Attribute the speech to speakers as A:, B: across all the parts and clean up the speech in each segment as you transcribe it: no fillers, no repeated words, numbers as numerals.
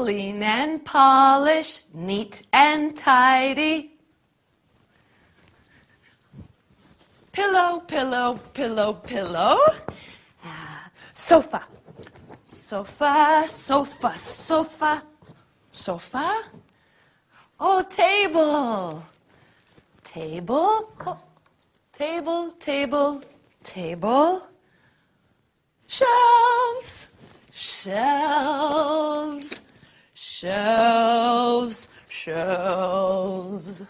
A: clean and polish, neat and tidy. Pillow, pillow, pillow, pillow. Sofa. Sofa, sofa, sofa, sofa. Oh, table. Table. Oh, table, table, table. Shelves. Shelves. Shelves. Shelves.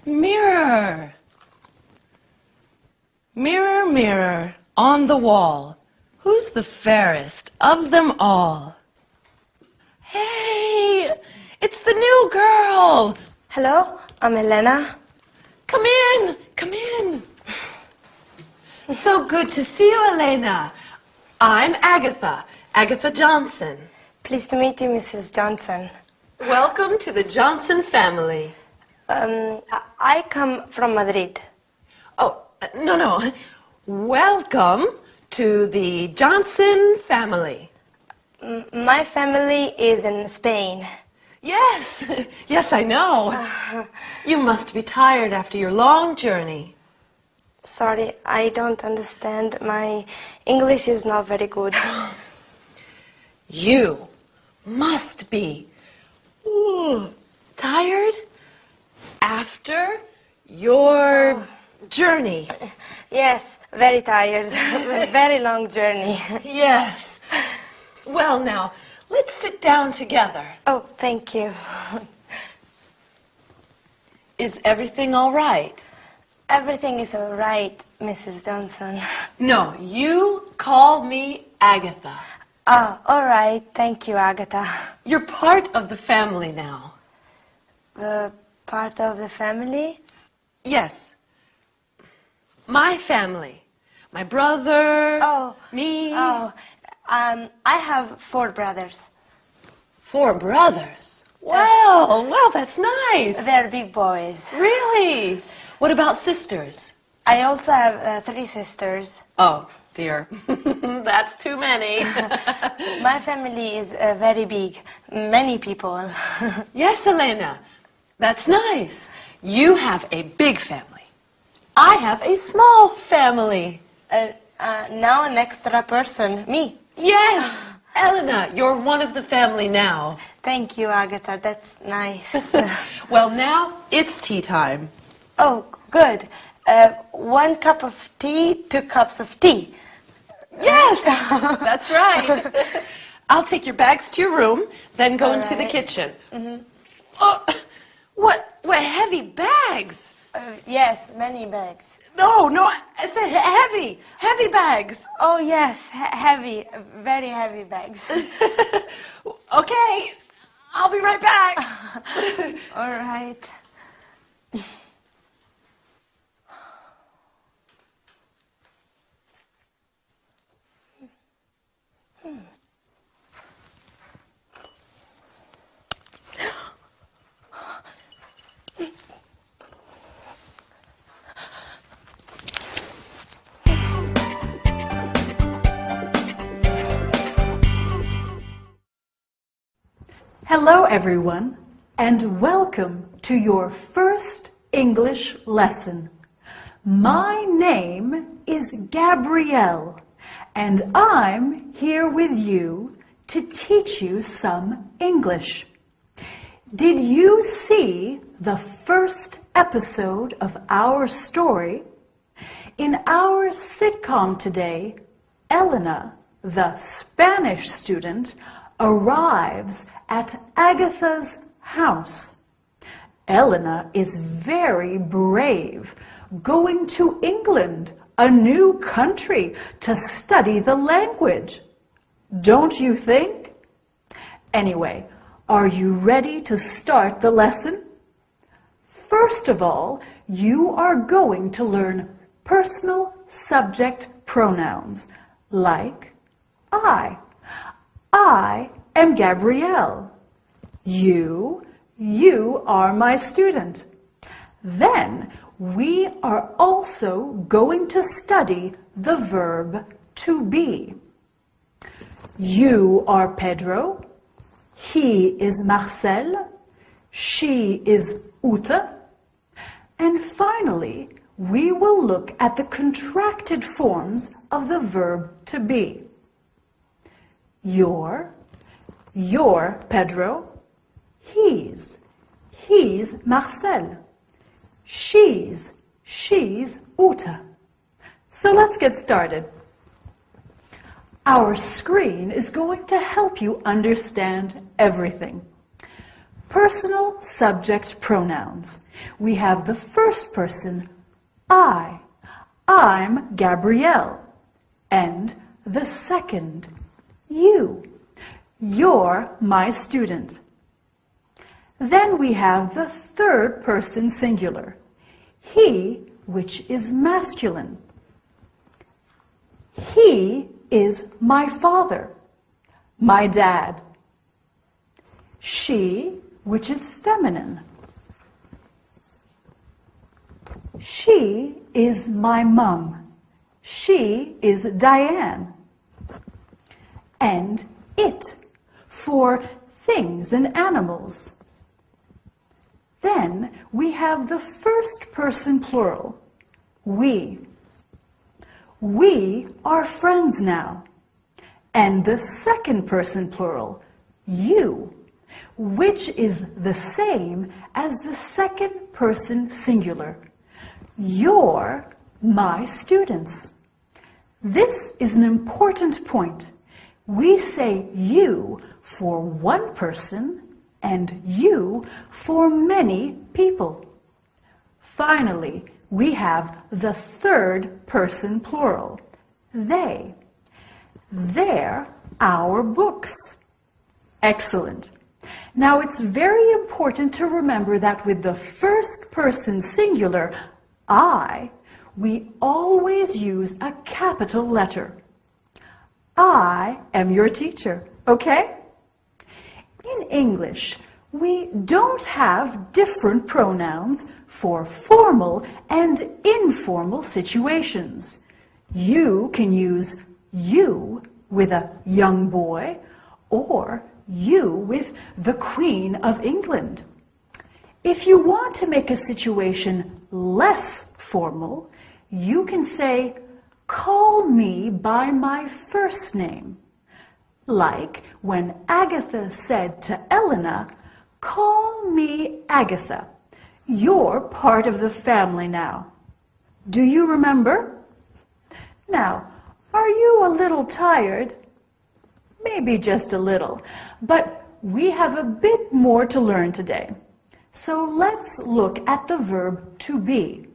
A: Mirror. Mirror, mirror on the wall, who's the fairest of them all? Hey, it's the new girl.
B: Hello, I'm Elena.
A: Come in, come in. So good to see you, Elena. I'm Agatha, Agatha Johnson.
B: Pleased to meet you, Mrs. Johnson.
A: Welcome to the Johnson family.
B: I come from Madrid.
A: Oh, no. Welcome to the Johnson family.
B: My family is in Spain.
A: Yes, yes, I know. You must be tired after your long journey.
B: Sorry, I don't understand. My English is not very good.
A: You must be tired after your journey.
B: Yes, very tired. Very long journey.
A: Yes. Well, now, let's sit down together.
B: Oh, thank you.
A: Is everything all right?
B: Everything is all right, Mrs. Johnson.
A: No, you call me Agatha.
B: Ah, all right. Thank you, Agatha.
A: You're part of the family now.
B: Part of the family?
A: Yes. My family. My brother. Me.
B: I have 4 brothers.
A: 4 brothers? Well, that's nice.
B: They're big boys.
A: Really? What about sisters?
B: I also have 3 sisters.
A: Oh, dear. That's too many.
B: My family is very big. Many people.
A: Yes, Elena. That's nice. You have a big family. I have a small family.
B: Now an extra person, me.
A: Yes. Elena, you're one of the family now.
B: Thank you, Agatha. That's nice.
A: Well, now it's tea time.
B: Oh, good. 1 cup of tea, 2 cups of tea.
A: Yes, that's right. I'll take your bags to your room, then go into the kitchen.
B: Mm-hmm.
A: Oh, what heavy bags?
B: Yes, many bags.
A: No, I said heavy bags.
B: Oh, yes, heavy, very heavy bags.
A: Okay, I'll be right back.
B: All right.
C: Hello everyone, and welcome to your first English lesson. My name is Gabrielle, and I'm here with you to teach you some English. Did you see the first episode of our story? In our sitcom today, Elena, the Spanish student, arrives at Agatha's house. Elena is very brave, going to England, a new country, to study the language. Don't you think? Anyway, are you ready to start the lesson? First of all, you are going to learn personal subject pronouns like I. I am Gabrielle. You are my student. Then we are also going to study the verb to be. You are Pedro. He is Marcel. She is Ute. And finally, we will look at the contracted forms of the verb to be. Your Pedro. He's Marcel. She's Ute. So let's get started. Our screen is going to help you understand everything. Personal subject pronouns. We have the first person, I. I'm Gabrielle. And the second, you. You're my student. Then we have the third person singular, he, which is masculine. He is my father, my dad. She, which is feminine. She is my mum. She is Diane. And it, for things and animals. Then we have the first person plural, we. We are friends now. And the second person plural, you, which is the same as the second person singular. You're my students. This is an important point. We say you for one person and you for many people. Finally, we have the third person plural, they. They're our books. Excellent. Now it's very important to remember that with the first person singular, I, we always use a capital letter. I am your teacher, okay? In English, we don't have different pronouns for formal and informal situations. You can use you with a young boy or you with the Queen of England. If you want to make a situation less formal, you can say, call me by my first name. Like when Agatha said to Elena, call me Agatha. You're part of the family now. Do you remember? Now, are you a little tired? Maybe just a little, but we have a bit more to learn today. So let's look at the verb to be.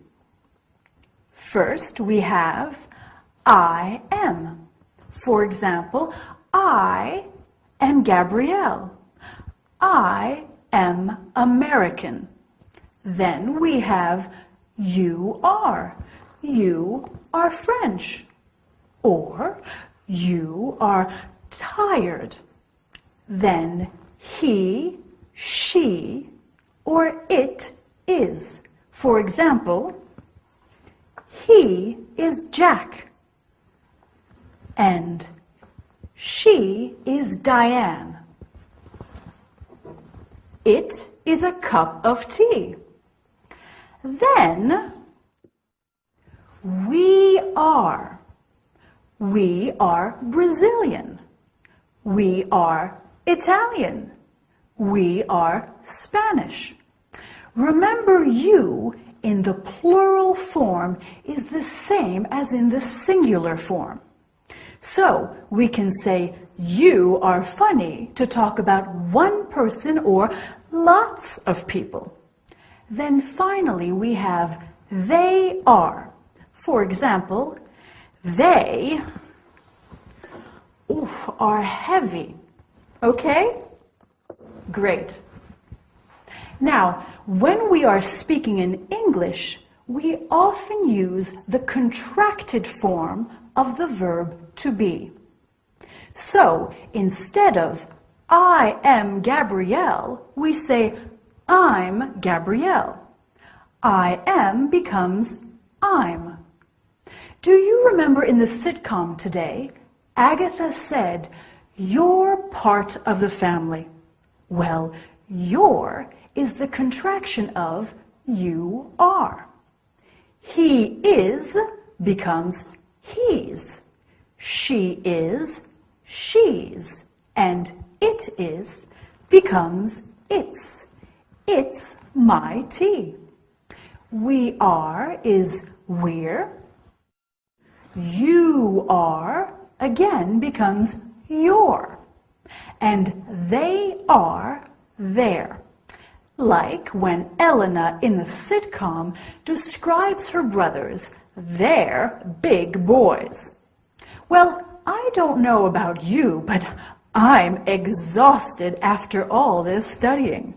C: First, we have I am. For example, I am Gabrielle. I am American. Then we have you are. You are French. Or you are tired. Then he, she, or it is. For example, he is Jack. And she is Diane. It is a cup of tea. Then we are. We are Brazilian. We are Italian. We are Spanish. Remember, you in the plural form is the same as in the singular form. So we can say you are funny to talk about one person or lots of people. Then finally we have they are. For example, they are heavy. Okay? Great. Now, when we are speaking in English, we often use the contracted form of the verb to be. So, instead of I am Gabrielle, we say I'm Gabrielle. I am becomes I'm. Do you remember in the sitcom today, Agatha said, You're part of the family. Well, your is the contraction of you are. He is becomes he's. She is she's. And it is becomes its. It's my tea. We are is we're. You are again becomes your. And they are their. Like when Elena in the sitcom describes her brothers, they're big boys. Well, I don't know about you, but I'm exhausted after all this studying.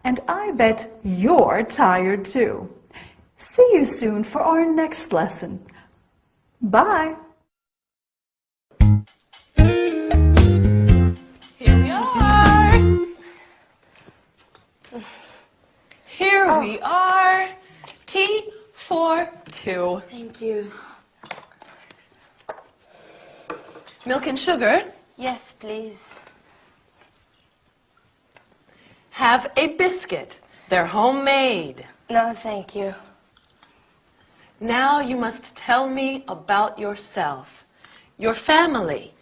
C: And I bet you're tired too. See you soon for our next lesson. Bye.
A: Here we are. Here we are. Tea for two.
B: Thank you.
A: Milk and sugar.
B: Yes, please.
A: Have a biscuit. They're homemade.
B: No, thank you.
A: Now you must tell me about yourself. Your family.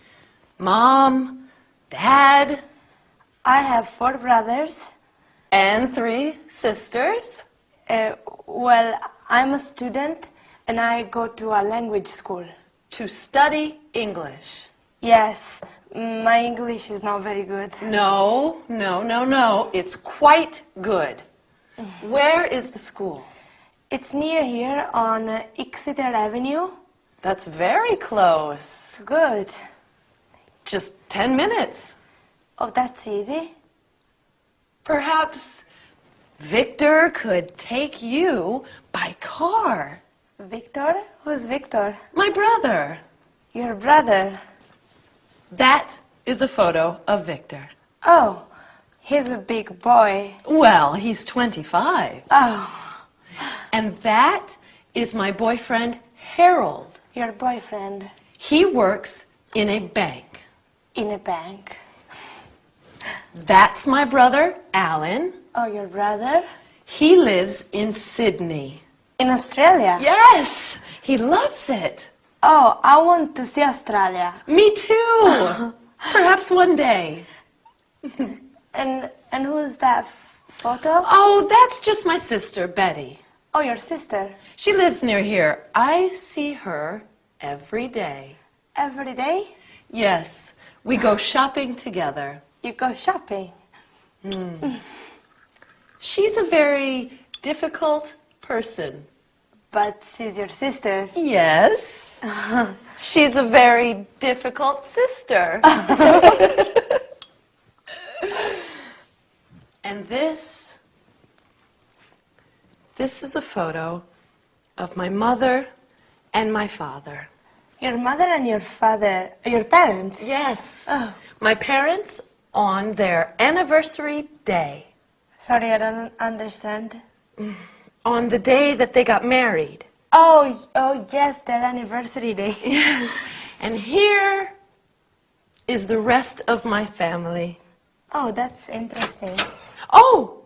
A: Mom, Dad,
B: I have 4 brothers.
A: and 3 sisters.
B: Well, I'm a student and I go to a language school.
A: To study English.
B: Yes, my English is not very good.
A: No. It's quite good. Where is the school?
B: It's near here on Exeter Avenue.
A: That's very close.
B: Good.
A: Just 10 minutes.
B: Oh, that's easy.
A: Perhaps Victor could take you by car.
B: Victor? Who's Victor?
A: My brother.
B: Your brother.
A: That is a photo of Victor.
B: Oh, he's a big boy.
A: Well, he's 25.
B: Oh,
A: And that is my boyfriend, Harold.
B: your boyfriend
A: He works in a bank.
B: in a bank.
A: That's my brother, Alan.
B: Oh, your brother?
A: He lives in Sydney.
B: In Australia?
A: Yes, he loves it.
B: Oh, I want to see Australia.
A: Me too. Perhaps one day.
B: And who's that photo?
A: Oh, that's just my sister, Betty.
B: Oh, your sister.
A: She lives near here. I see her every day.
B: Every day?
A: Yes, we go shopping together.
B: You go shopping.
A: She's a very difficult person.
B: But she's your sister.
A: Yes. She's a very difficult sister. And this is a photo of my mother and my father.
B: Your mother and your father, your parents?
A: Yes.
B: Oh.
A: My parents on their anniversary day.
B: Sorry, I don't understand.
A: On the day that they got married.
B: Oh, yes, their anniversary day.
A: Yes. And here is the rest of my family.
B: Oh, that's interesting.
A: Oh,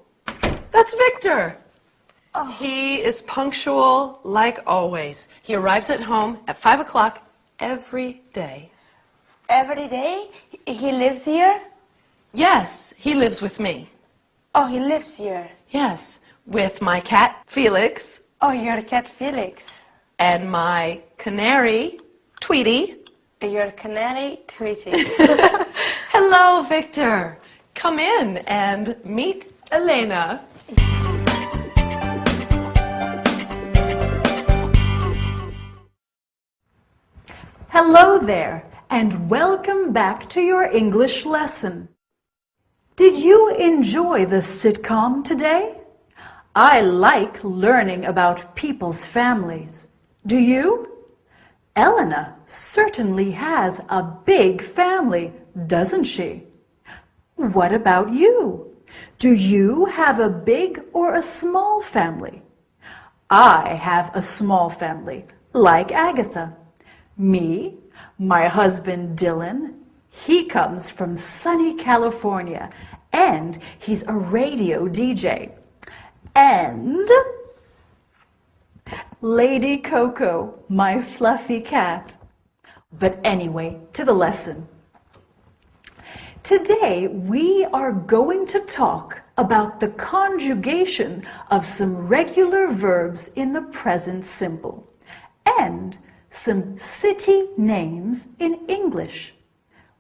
A: that's Victor.
B: Oh.
A: He is punctual like always. He arrives at home at 5 o'clock every day.
B: Every day? He lives here?
A: Yes, he lives with me.
B: Oh, he lives here.
A: Yes, with my cat, Felix,
B: Oh, your cat Felix.
A: and my canary, Tweety.
B: Your canary Tweety.
A: Hello, Victor. Come in and meet Elena.
C: Hello there, and welcome back to your English lesson. Did you enjoy the sitcom today? I like learning about people's families. Do you? Elena certainly has a big family, doesn't she? What about you? Do you have a big or a small family? I have a small family, like Agatha. Me, my husband Dylan, He comes from sunny California, and he's a radio DJ. And Lady Coco, my fluffy cat. But anyway, to the lesson. Today, we are going to talk about the conjugation of some regular verbs in the present simple and some city names in English.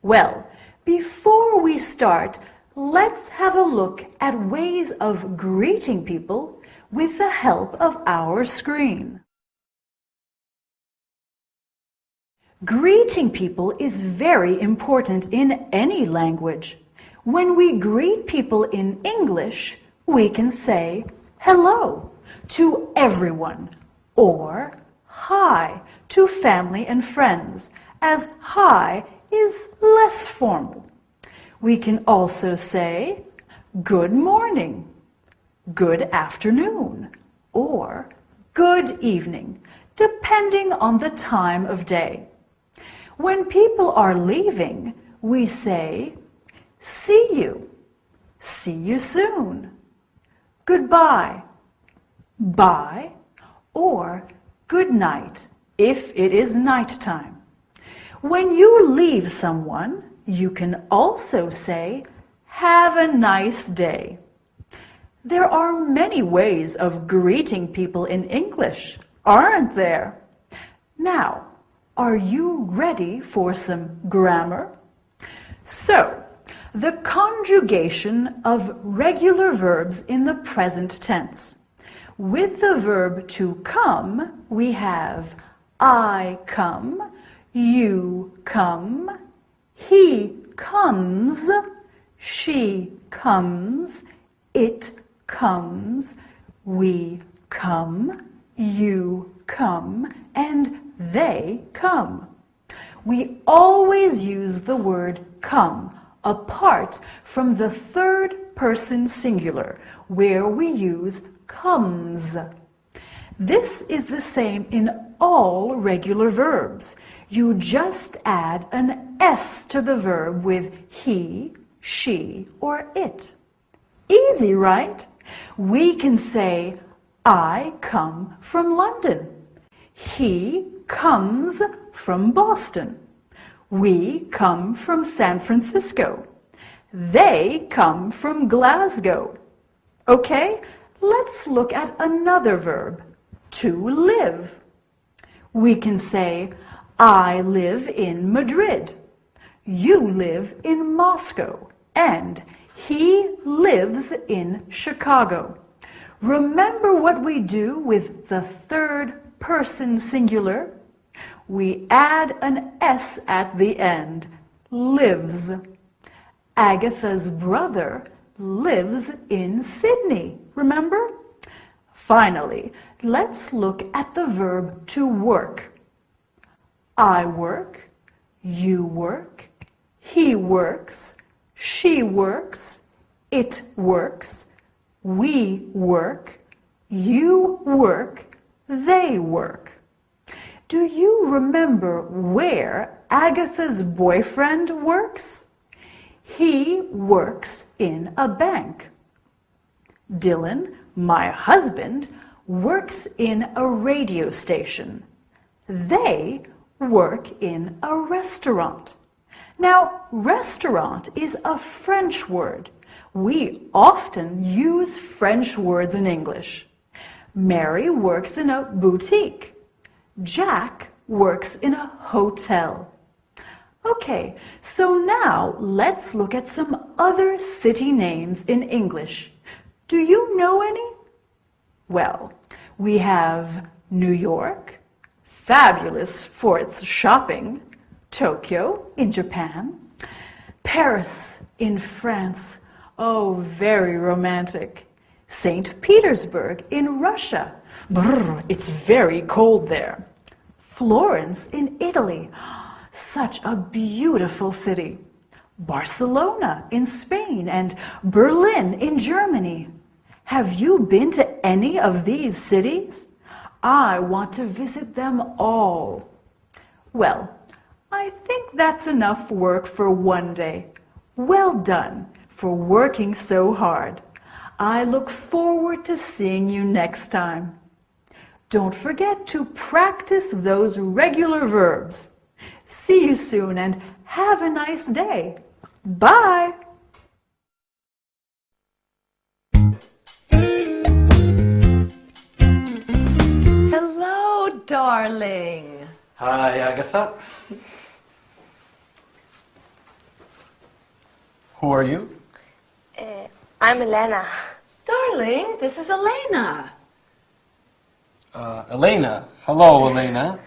C: Well, before we start, let's have a look at ways of greeting people with the help of our screen. Greeting people is very important in any language. When we greet people in English, we can say hello to everyone or hi to family and friends, as hi is less formal. We can also say good morning, good afternoon, or good evening, depending on the time of day. When people are leaving, we say, see you soon, goodbye, bye, or good night if it is nighttime. When you leave someone, you can also say, have a nice day. There are many ways of greeting people in English, aren't there? Now, are you ready for some grammar? So, the conjugation of regular verbs in the present tense. With the verb to come, we have I come, you come, he comes, she comes, it comes, we come, you come, and they come. We always use the word come apart from the third person singular, where we use comes. This is the same in all regular verbs. You just add an S to the verb with he, she, or it. Easy, right? We can say, I come from London. He comes from Boston. We come from San Francisco. They come from Glasgow. Okay, let's look at another verb, to live. We can say, I live in Madrid. You live in Moscow. And he lives in Chicago. Remember what we do with the third person singular? We add an S at the end, lives. Agatha's brother lives in Sydney, remember? Finally, let's look at the verb to work. I work, you work, he works, she works, it works, we work, you work, they work. Do you remember where Agatha's boyfriend works? He works in a bank. Dylan, my husband, works in a radio station. They work in a restaurant. Now, restaurant is a French word. We often use French words in English. Mary works in a boutique. Jack works in a hotel. Okay, so now let's look at some other city names in English. Do you know any? Well, we have New York, fabulous for its shopping, Tokyo in Japan, Paris in France, oh, very romantic, St. Petersburg in Russia, brr, it's very cold there, Florence in Italy, such a beautiful city, Barcelona in Spain, and Berlin in Germany. Have you been to any of these cities? I want to visit them all. Well, I think that's enough work for one day. Well done for working so hard. I look forward to seeing you next time. Don't forget to practice those regular verbs. See you soon and have a nice day. Bye!
A: Hello, darling.
D: Hi, Agatha. Who are you?
B: I'm Elena.
A: Darling, this is Elena.
D: Elena. Hello, Elena.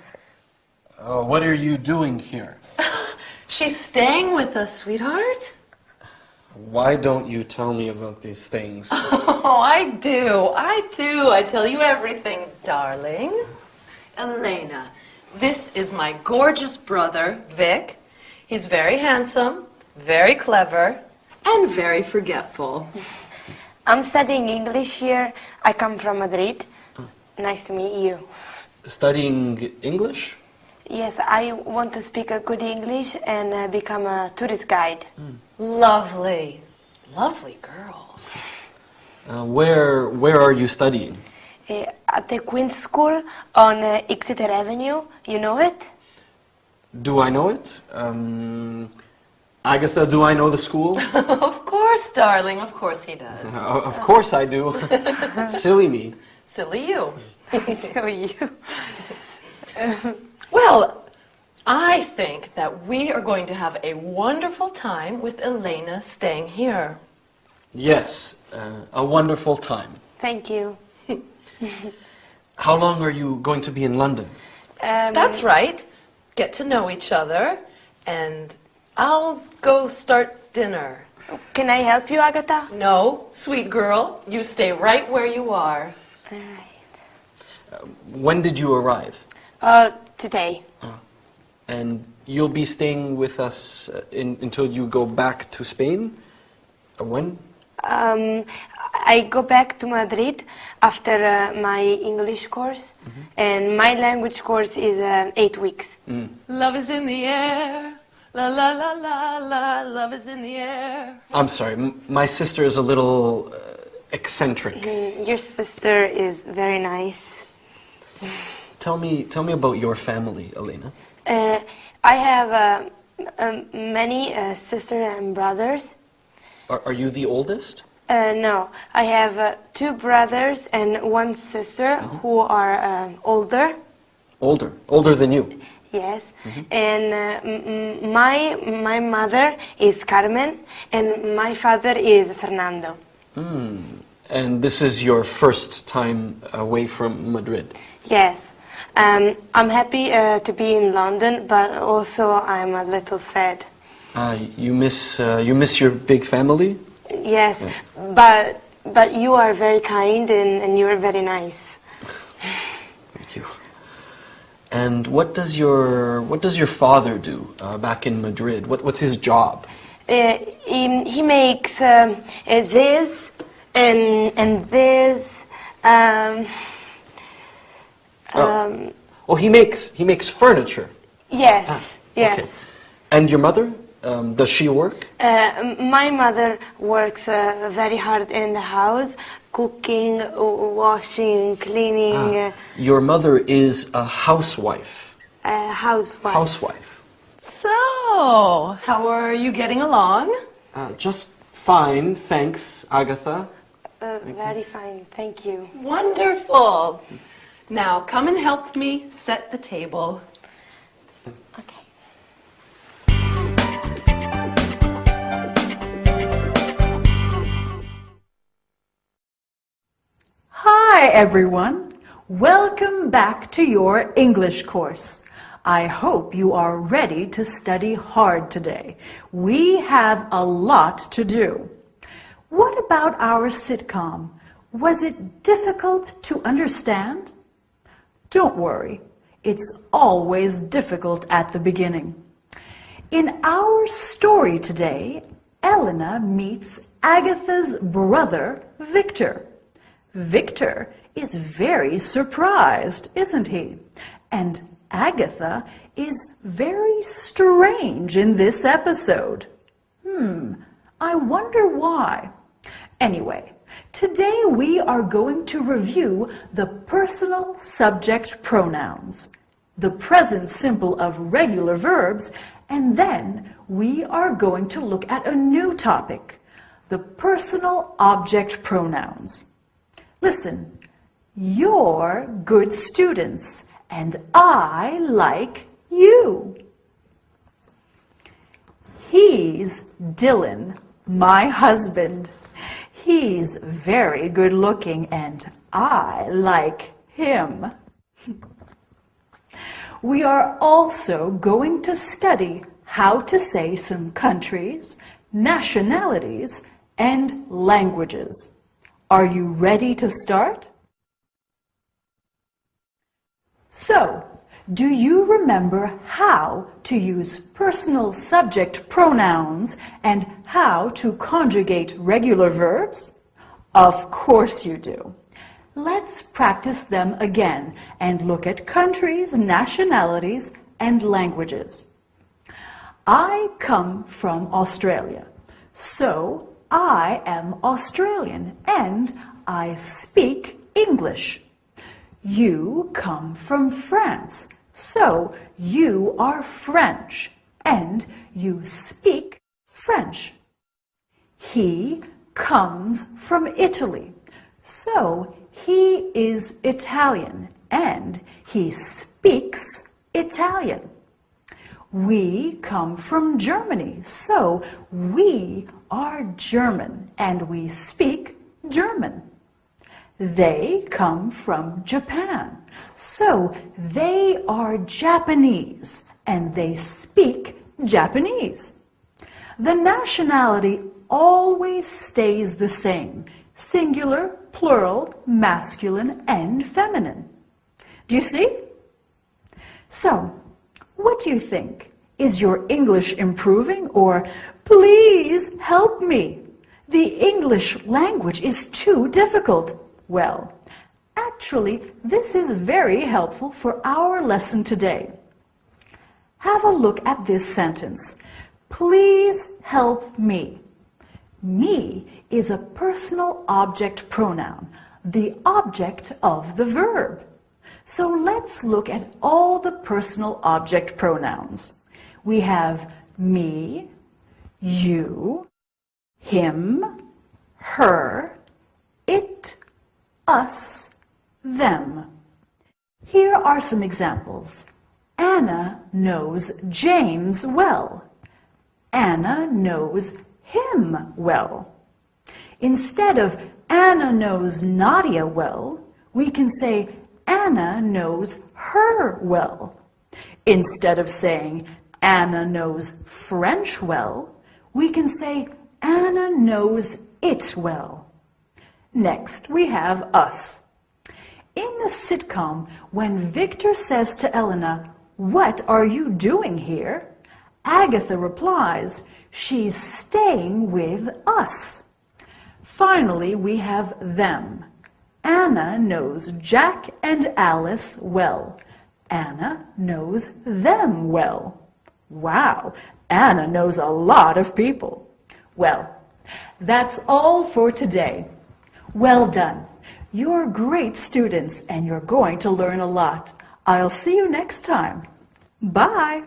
D: What are you doing here?
A: She's staying with us, sweetheart.
D: Why don't you tell me about these things?
A: Oh, I do. I tell you everything, darling. Elena, this is my gorgeous brother, Vic. He's very handsome, very clever, and very forgetful.
B: I'm studying English here. I come from Madrid. Nice to meet you.
D: Studying English?
B: Yes, I want to speak a good English and become a tourist guide.
A: Lovely. Lovely girl.
D: Where are you studying?
B: At the Queen's School on Exeter Avenue. You know it?
D: Do I know it? Agatha, do I know the school?
A: Of course, darling. Of course he does.
D: Of course I do. Silly me.
A: Silly you.
B: Silly you.
A: Well, I think that we are going to have a wonderful time with Elena staying here.
D: Yes, a wonderful time.
B: Thank you.
D: How long are you going to be in London?
A: That's right. Get to know each other, and I'll go start dinner.
B: Can I help you, Agatha?
A: No, sweet girl, you stay right where you are.
B: All right.
D: When did you arrive?
B: Today.
D: And you'll be staying with us until you go back to Spain? When?
B: I go back to Madrid after my English course, and my language course is 8 weeks.
A: Love is in the air. La la la la la. Love is in the air.
D: I'm sorry, my sister is a little eccentric.
B: Your sister is very nice.
D: Tell me about your family, Elena.
B: I have many sisters and brothers.
D: Are you the oldest?
B: No, I have 2 brothers and 1 sister who are older.
D: Older than you?
B: Yes, and my mother is Carmen and my father is Fernando.
D: And this is your first time away from Madrid?
B: Yes, I'm happy to be in London, but also I'm a little sad.
D: You miss your big family?
B: Yes, but you are very kind and you are very nice.
D: Thank you. And what does your father do back in Madrid? What's his job?
B: He makes this and this.
D: He makes furniture.
B: Yes, yes.
D: Okay. And your mother? Does she work?
B: My mother works very hard in the house, cooking, washing, cleaning.
D: Your mother is a housewife.
B: Housewife.
D: Housewife.
A: So, how are you getting along?
D: Just fine, thanks, Agatha.
B: Very fine, thank you.
A: Wonderful. Now, come and help me set the table.
B: Okay.
C: Hi everyone! Welcome back to your English course. I hope you are ready to study hard today. We have a lot to do. What about our sitcom? Was it difficult to understand? Don't worry, it's always difficult at the beginning. In our story today, Elena meets Agatha's brother, Victor. Victor is very surprised, isn't he? And Agatha is very strange in this episode. I wonder why. Anyway, today we are going to review the personal subject pronouns, the present simple of regular verbs, and then we are going to look at a new topic, the personal object pronouns. Listen, you're good students, and I like you. He's Dylan, my husband. He's very good looking, and I like him. We are also going to study how to say some countries, nationalities, and languages. Are you ready to start? So, do you remember how to use personal subject pronouns and how to conjugate regular verbs? Of course you do. Let's practice them again and look at countries, nationalities, and languages. I come from Australia, so I am Australian and I speak English. You come from France, so you are French and you speak French. He comes from Italy, so he is Italian and he speaks Italian. We come from Germany, so we are German and we speak German. They come from Japan, so they are Japanese and they speak Japanese. The nationality always stays the same, singular, plural, masculine, and feminine. Do you see? So, what do you think? Is your English improving, or please help me? The English language is too difficult. Well, actually, this is very helpful for our lesson today. Have a look at this sentence. Please help me. Me is a personal object pronoun, the object of the verb. So let's look at all the personal object pronouns. We have me, you, him, her, it, us, them. Here are some examples. Anna knows James well. Anna knows him well. Instead of Anna knows Nadia well, we can say Anna knows her well. Instead of saying Anna knows French well, we can say Anna knows it well. Next, we have us. In the sitcom, when Victor says to Elena, "What are you doing here?" Agatha replies, "She's staying with us." Finally, we have them. Anna knows Jack and Alice well. Anna knows them well. Wow, Anna knows a lot of people. Well, that's all for today. Well done. You're great students and you're going to learn a lot. I'll see you next time. Bye.